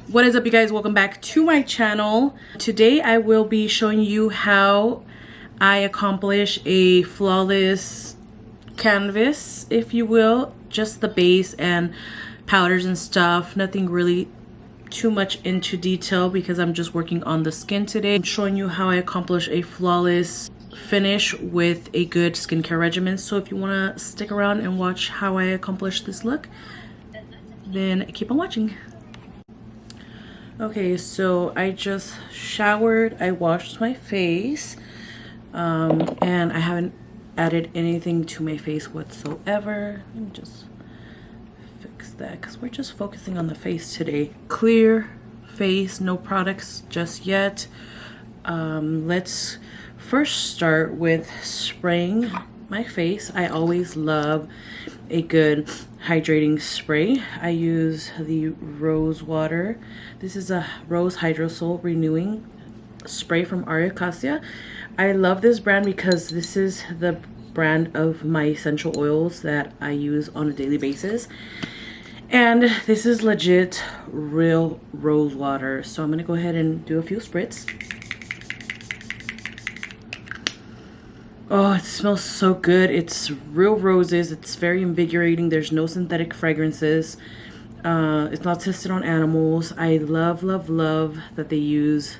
What is up, you guys? Welcome back to my channel. Today I will be showing you how I accomplish a flawless canvas, if you will. Just the base and powders and stuff. Nothing really too much into detail because I'm just working on the skin today. I'm showing you how I accomplish a flawless finish with a good skincare regimen. So if you want to stick around and watch how I accomplish this look, then keep on watching. Okay, so I just showered, I washed my face, and I haven't added anything to my face whatsoever. Let me just fix that because we're just focusing on the face today. Clear face, no products just yet. Let's first start with spraying my face. I always love a good hydrating spray. I use the rose water. This is a rose hydrosol renewing spray from Cacia. I love this brand because this is the brand of my essential oils that I use on a daily basis, and this is legit real rose water. So I'm gonna go ahead and do a few spritz. Oh, it smells so good. It's real roses. It's very invigorating. There's no synthetic fragrances. It's not tested on animals. I love, love, love that they use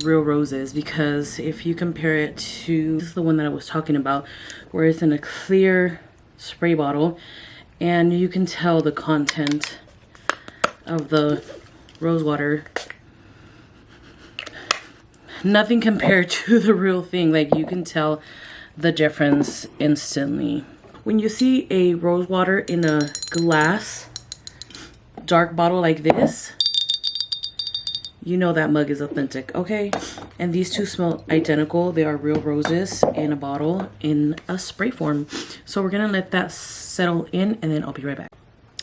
real roses, because if you compare it to, this is the one that I was talking about, where it's in a clear spray bottle and you can tell the content of the rose water. Nothing compared to the real thing. Like, you can tell the difference instantly. When you see a rose water in a glass dark bottle like this, you know that mug is authentic, okay? And these two smell identical. They are real roses in a bottle in a spray form. So we're gonna let that settle in and then I'll be right back.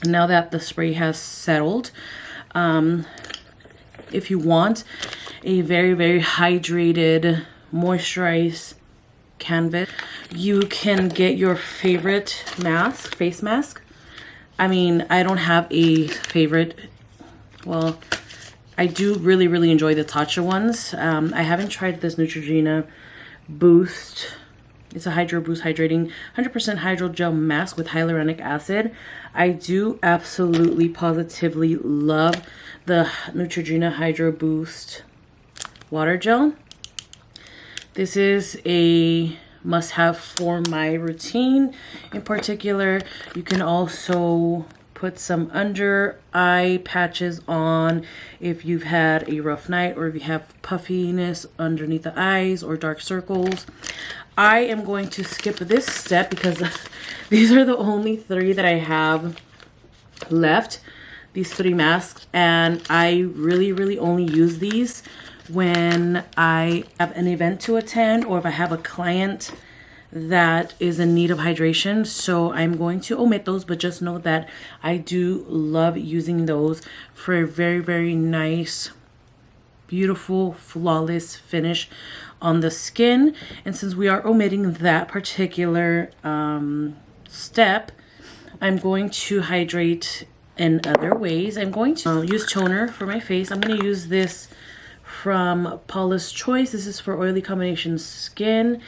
Now that the spray has settled, if you want a very, very hydrated, moisturized canvas, you can get your favorite mask, face mask. I mean, I don't have a favorite. Well, I do really enjoy the Cacia ones. I haven't tried this Neutrogena Boost. It's a Hydro Boost Hydrating 100% Hydrogel Mask with hyaluronic acid. I do absolutely positively love the Neutrogena Hydro Boost Water Gel. This is a must-have for my routine. In particular, you can also put some under eye patches on if you've had a rough night or if you have puffiness underneath the eyes or dark circles. I am going to skip this step because these are the only three that I have left, these three masks, and I really only use these when I have an event to attend or if I have a client that is in need of hydration. So I'm going to omit those, but just know that I do love using those for a very nice, beautiful, flawless finish on the skin. And since we are omitting that particular step, I'm going to hydrate in other ways. I'm going to use toner for my face. I'm going to use this from Paula's Choice. This is for oily combination skin,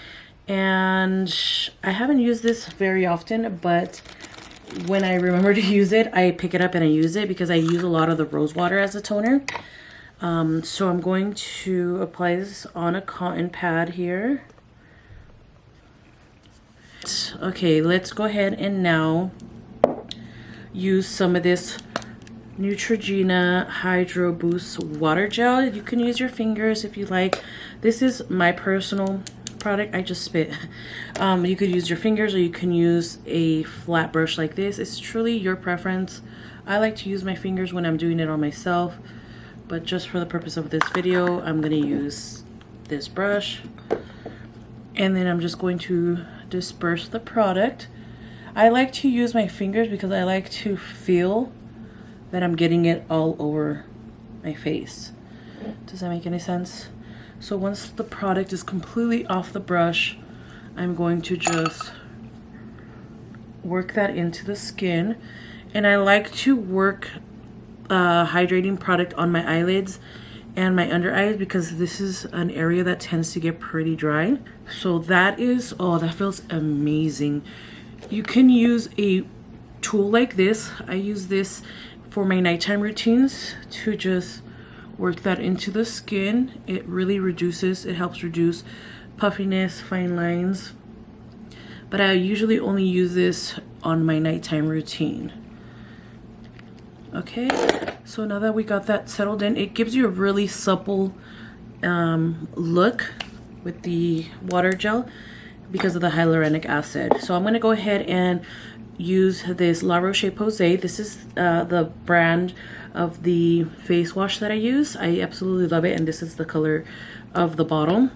and I haven't used this very often, but when I remember to use it, I pick it up and I use it because I use a lot of the rose water as a toner. So I'm going to apply this on a cotton pad here. Okay, let's go ahead and now use some of this Neutrogena Hydro Boost Water Gel. You can use your fingers if you like. This is my personal product. I just spit. You could use your fingers or you can use a flat brush like this. It's truly your preference. I like to use my fingers when I'm doing it on myself, but just for the purpose of this video, I'm going to use this brush. And then I'm just going to disperse the product. I like to use my fingers because I like to feel that I'm getting it all over my face. Does that make any sense? So once the product is completely off the brush, I'm going to just work that into the skin. And I like to work hydrating product on my eyelids and my under eyes, because this is an area that tends to get pretty dry. So that is, oh, that feels amazing. You can use a tool like this. I use this for my nighttime routines to just work that into the skin. It really it helps reduce puffiness, fine lines. But I usually only use this on my nighttime routine. Okay, so now that we got that settled in, it gives you a really supple look with the water gel because of the hyaluronic acid. So I'm going to go ahead and use this La Roche-Posay. This is the brand of the face wash that I use. I absolutely love it, and this is the color of the bottle.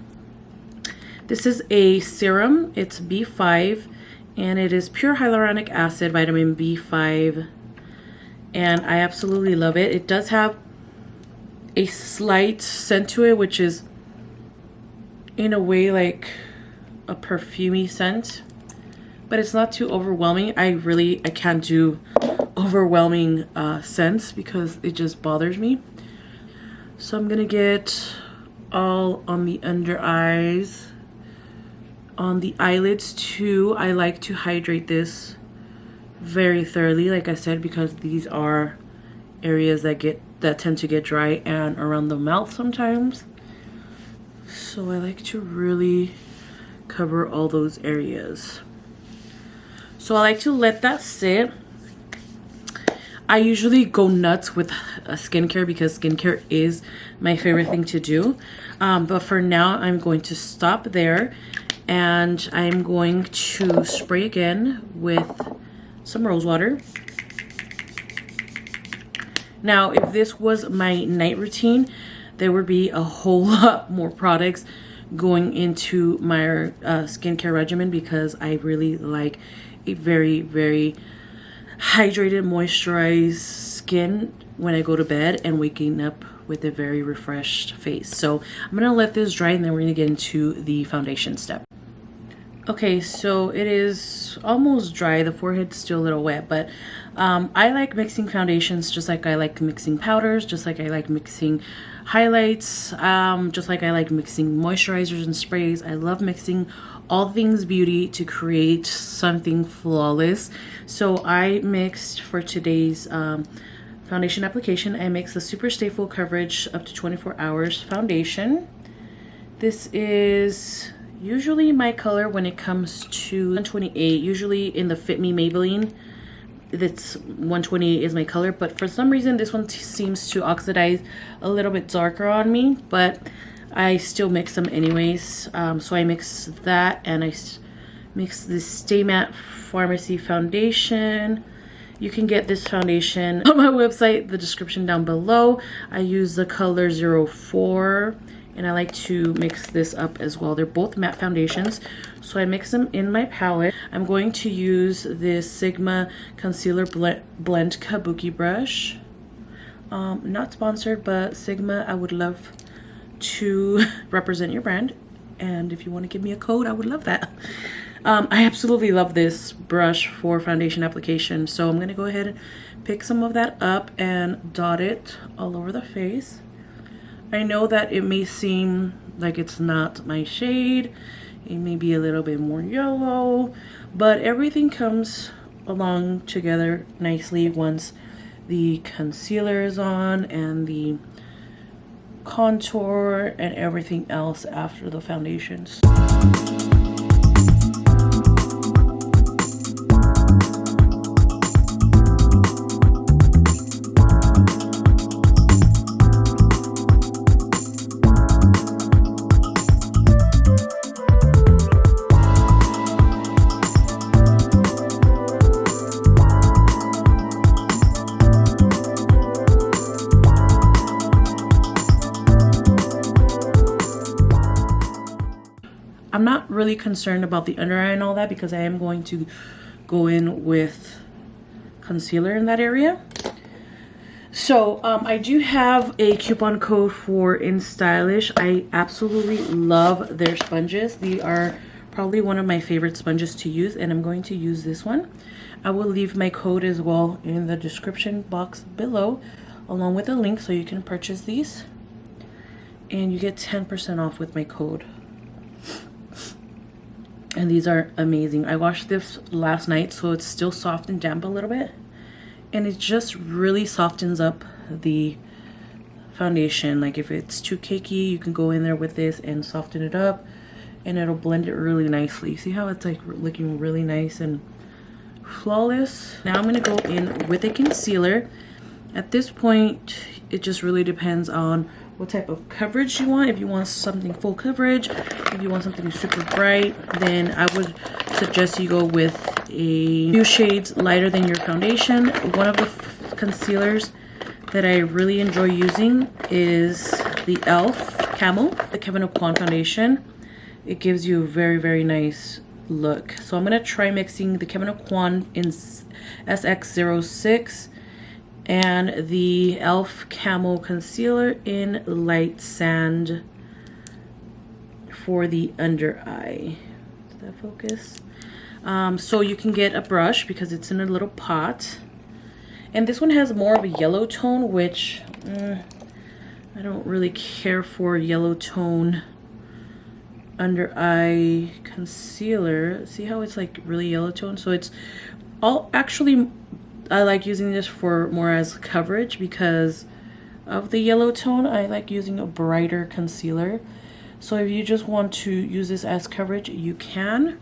This is a serum. It's B5, and it is pure hyaluronic acid, vitamin B5, and I absolutely love it. It does have a slight scent to it, which is in a way like a perfumey scent, but it's not too overwhelming. I can't do overwhelming scents because it just bothers me. So I'm gonna get all on the under eyes. On the eyelids too, I like to hydrate this very thoroughly, like I said, because these are areas that tend to get dry, and around the mouth sometimes. So I like to really cover all those areas. So I like to let that sit. I usually go nuts with skincare because skincare is my favorite thing to do. But for now, I'm going to stop there, and I'm going to spray again with some rose water. Now, if this was my night routine, there would be a whole lot more products going into my skincare regimen, because I really like a very, very hydrated, moisturized skin when I go to bed and waking up with a very refreshed face. So I'm gonna let this dry, and then we're gonna get into the foundation step. Okay, so it is almost dry. The forehead's still a little wet, but I like mixing foundations just like I like mixing powders, just like I like mixing highlights, just like I like mixing moisturizers and sprays. I love mixing all things beauty to create something flawless. So I mixed for today's foundation application. I mixed the Super Stay Full Coverage up to 24 hours foundation. This is usually my color when it comes to 128, usually in the Fit Me Maybelline. That's 128 is my color, but for some reason this one seems to oxidize a little bit darker on me, but I still mix them anyways. So I mix that, and I mix this Stay Matte Farmasi foundation. You can get this foundation on my website, the description down below. I use the color 04, and I like to mix this up as well. They're both matte foundations, so I mix them in my palette. I'm going to use this Sigma Concealer Blend Kabuki brush. Not sponsored, but Sigma, I would love to represent your brand, and if you want to give me a code, I would love that. I absolutely love this brush for foundation application, so I'm going to go ahead and pick some of that up and dot it all over the face. I know that it may seem like it's not my shade. It may be a little bit more yellow, but everything comes along together nicely once the concealer is on and the contour and everything else after the foundations. I'm not really concerned about the under eye and all that because I am going to go in with concealer in that area. So I do have a coupon code for InStylish. I absolutely love their sponges. They are probably one of my favorite sponges to use, and I'm going to use this one. I will leave my code as well in the description box below. along with a link so you can purchase these. And you get 10% off with my code. And these are amazing. I washed this last night, so it's still soft and damp a little bit. And it just really softens up the foundation. Like if it's too cakey, you can go in there with this and soften it up, and it'll blend it really nicely. See how it's like looking really nice and flawless? Now I'm gonna go in with a concealer. At this point, it just really depends on what type of coverage you want. If you want something full coverage, if you want something super bright, then I would suggest you go with a few shades lighter than your foundation. One of the concealers that I really enjoy using is the e.l.f. Camel, the Kevyn Aucoin foundation. It gives you a very, very nice look. So I'm gonna try mixing the Kevyn Aucoin in SX06 and the e.l.f. Camel concealer in light sand for the under eye. Does that focus? So you can get a brush because it's in a little pot. And this one has more of a yellow tone, which I don't really care for yellow tone under eye concealer. See how it's like really yellow tone? So it's all actually, I like using this for more as coverage because of the yellow tone. I like using a brighter concealer. So if you just want to use this as coverage, you can.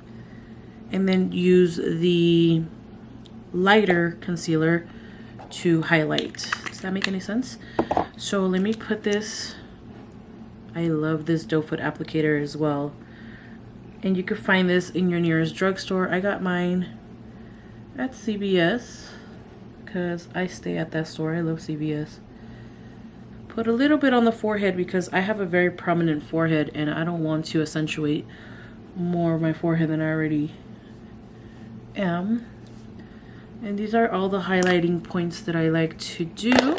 And then use the lighter concealer to highlight. Does that make any sense? So let me put this. I love this doe foot applicator as well. And you can find this in your nearest drugstore. I got mine at CVS because I stay at that store. I love CVS. Put a little bit on the forehead because I have a very prominent forehead and I don't want to accentuate more of my forehead than I already am. And these are all the highlighting points that I like to do.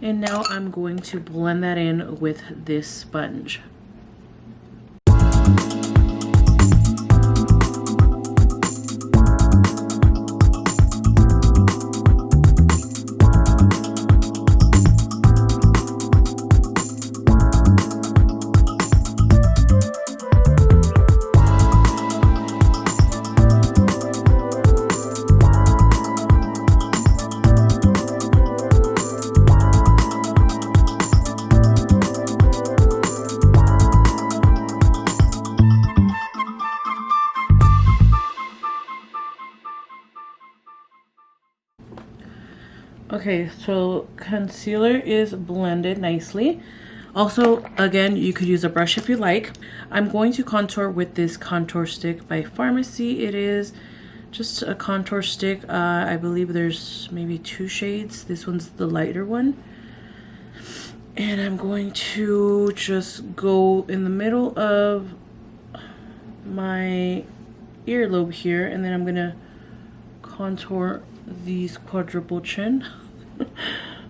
And now I'm going to blend that in with this sponge. Okay, so concealer is blended nicely. Also, again, you could use a brush if you like. I'm going to contour with this contour stick by Farmasi. It is just a contour stick. I believe there's maybe 2 shades. This one's the lighter one. And I'm going to just go in the middle of my earlobe here, and then I'm gonna contour these quadruple chin,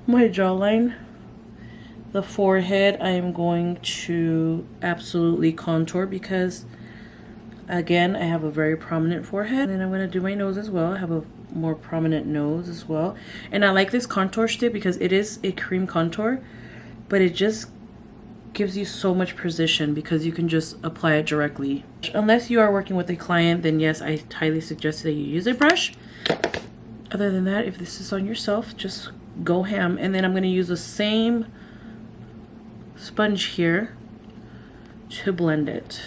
my jawline. The forehead I am going to absolutely contour because again I have a very prominent forehead. And then I'm going to do my nose as well. I have a more prominent nose as well. And I like this contour stick because it is a cream contour, but it just gives you so much precision because you can just apply it directly. Unless you are working with a client, then yes, I highly suggest that you use a brush. Other than that, if this is on yourself, just go ham. And then I'm going to use the same sponge here to blend it.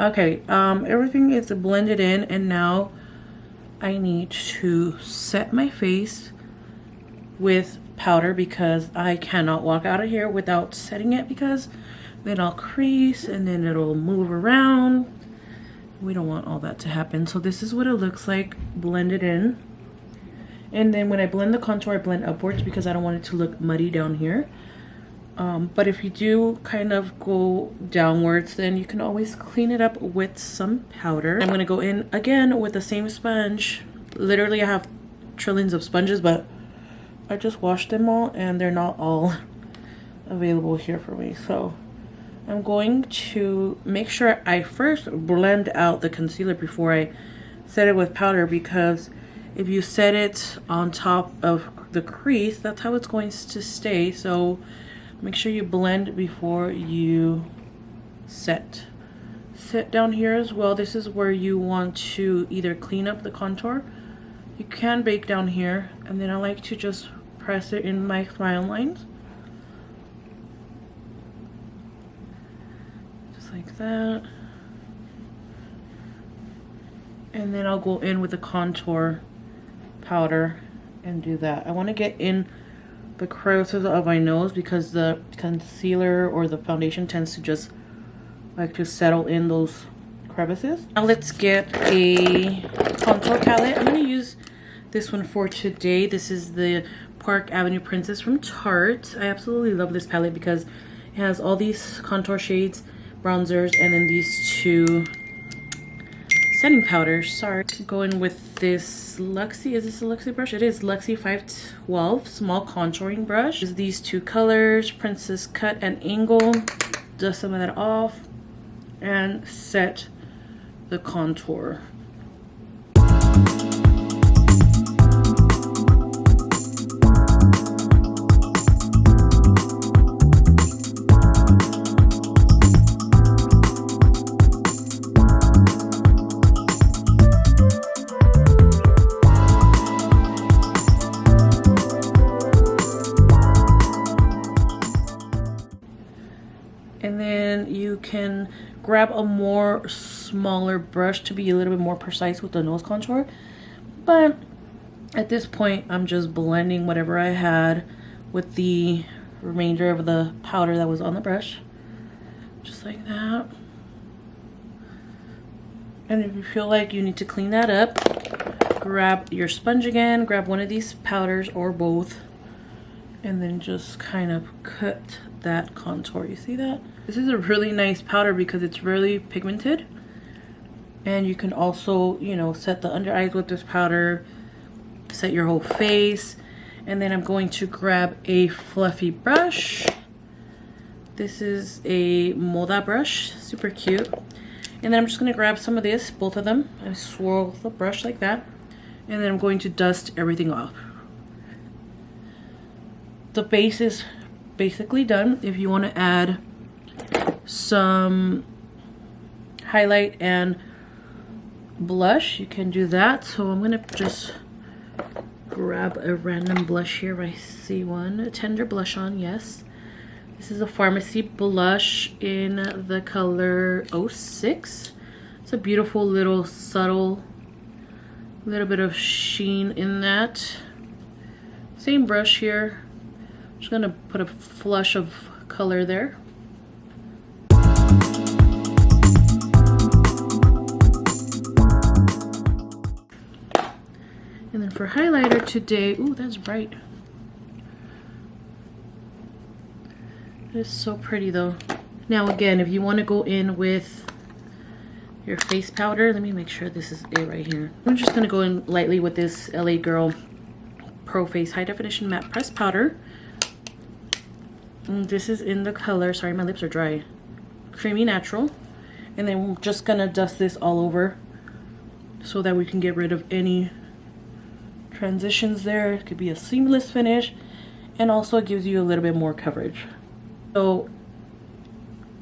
Okay, everything is blended in, and now I need to set my face with powder because I cannot walk out of here without setting it, because then I'll crease and then it'll move around. We don't want all that to happen. So this is what it looks like blended in. And then when I blend the contour, I blend upwards because I don't want it to look muddy down here. But if you do kind of go downwards, then you can always clean it up with some powder. I'm gonna go in again with the same sponge. Literally I have trillions of sponges, but I just washed them all and they're not all available here for me. So I'm going to make sure I first blend out the concealer before I set it with powder, because if you set it on top of the crease, that's how it's going to stay. So make sure you blend before you set. Set down here as well. This is where you want to either clean up the contour. You can bake down here, and then I like to just press it in my smile lines. Just like that. And then I'll go in with the contour powder and do that. I want to get in the crevices of my nose because the concealer or the foundation tends to just like to settle in those crevices. Now let's get a contour palette. I'm going to use this one for today. This is the Park Avenue Princess from Tarte. I absolutely love this palette because it has all these contour shades, bronzers, and then these two setting powders. Sorry. Going with this Luxie. Is this a Luxie brush? It is Luxie 512 small contouring brush. Is these two colors, Princess Cut and Angle. Dust some of that off and set the contour. And then you can grab a more smaller brush to be a little bit more precise with the nose contour. But at this point, I'm just blending whatever I had with the remainder of the powder that was on the brush. Just like that. And if you feel like you need to clean that up, grab your sponge again, grab one of these powders or both, and then just kind of cut that contour. You see that? This is a really nice powder because it's really pigmented, and you can also, you know, set the under eyes with this powder, set your whole face. And then I'm going to grab a fluffy brush. This is a Moda brush, super cute. And then I'm just going to grab some of this, both of them. I swirl the brush like that, and then I'm going to dust everything off. The base is basically done. If you want to add some highlight and blush, you can do that. So I'm gonna just grab a random blush here. I see one, a tender blush on. Yes, this is a Farmasi blush in the color 06. It's a beautiful little subtle little bit of sheen in that. Same brush here. Just gonna put a flush of color there. And then for highlighter today, ooh, that's bright. It is so pretty though. Now again, if you want to go in with your face powder, let me make sure this is it right here. I'm just gonna go in lightly with this LA Girl Pro Face High Definition Matte Press Powder. And this is in the color, sorry, my lips are dry, Creamy Natural. And then we're just gonna dust this all over so that we can get rid of any transitions there. It could be a seamless finish, and also it gives you a little bit more coverage. So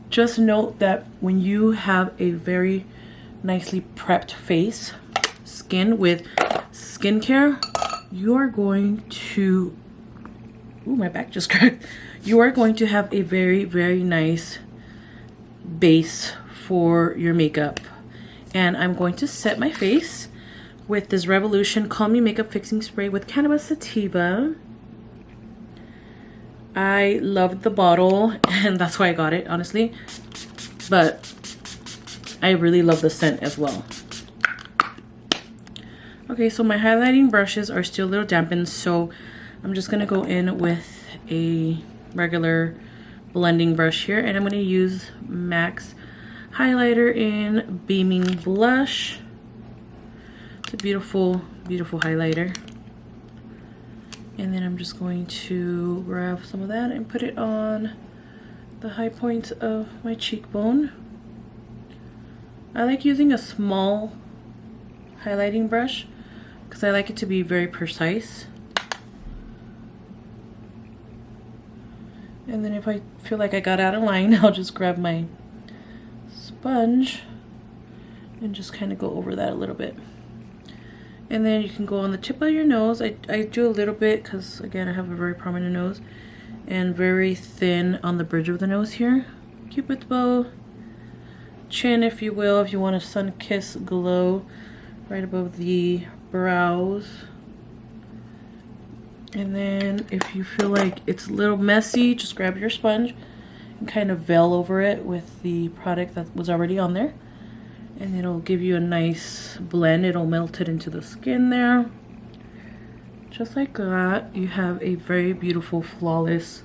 just note that when you have a very nicely prepped face, skin with skincare, you are going to, ooh, my back just cracked. You are going to have a very, very nice base for your makeup. And I'm going to set my face with this Revolution Calm Me Makeup Fixing Spray with Cannabis Sativa. I loved the bottle and that's why I got it, honestly. But I really love the scent as well. Okay, so my highlighting brushes are still a little dampened, so I'm just gonna go in with a regular blending brush here, and I'm gonna use MAC's highlighter in Beaming Blush. It's a beautiful, beautiful highlighter. And then I'm just going to grab some of that and put it on the high point of my cheekbone. I like using a small highlighting brush because I like it to be very precise. And then if I feel like I got out of line, I'll just grab my sponge and just kind of go over that a little bit. And then you can go on the tip of your nose. I do a little bit because, again, I have a very prominent nose. And very thin on the bridge of the nose here. Cupid's bow. Chin, if you will, if you want a sun-kissed glow right above the brows. And then if you feel like it's a little messy, just grab your sponge and kind of veil over it with the product that was already on there. And it'll give you a nice blend. It'll melt it into the skin there. Just like that, you have a very beautiful, flawless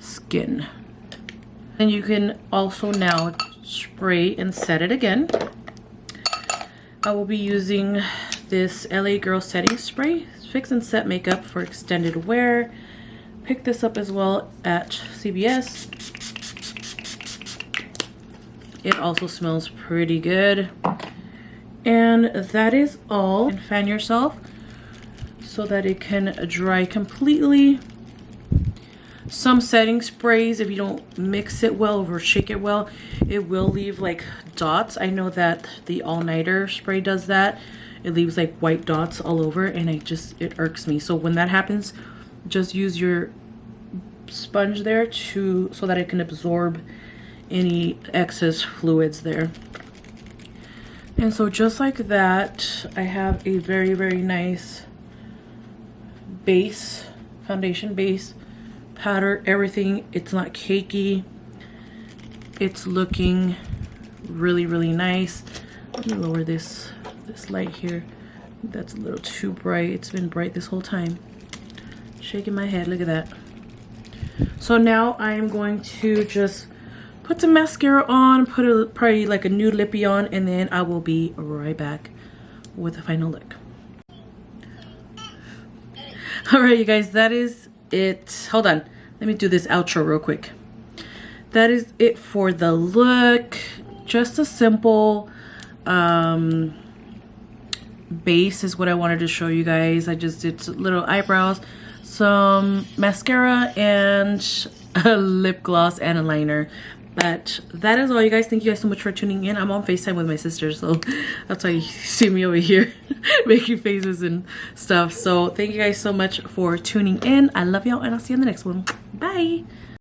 skin. And you can also now spray and set it again. I will be using this LA Girl Setting Spray. Fix and set makeup for extended wear. Pick this up as well at CVS. It also smells pretty good. And that is all. And fan yourself so that it can dry completely. Some setting sprays, if you don't mix it well or shake it well, it will leave like dots. I know that the All Nighter spray does that. It leaves like white dots all over, and it irks me. So when that happens, just use your sponge there so that it can absorb any excess fluids there. And so just like that, I have a very, very nice base, foundation base, powder, everything. It's not cakey. It's looking really, really nice. Let me lower this light here. That's a little too bright. It's been bright this whole time. Shaking my head, look at that. So now I am going to just put some mascara on, put probably like a nude lippy on, and then I will be right back with the final look. All right, you guys, that is it. Hold on, let me do this outro real quick. That is it for the look. Just a simple base is what I wanted to show you guys. I just did little eyebrows, some mascara, and a lip gloss and a liner. But that is all, you guys. Thank you guys so much for tuning in. I'm on FaceTime with my sister, so that's why you see me over here making faces and stuff. So thank you guys so much for tuning in. I love y'all, and I'll see you in the next one. Bye.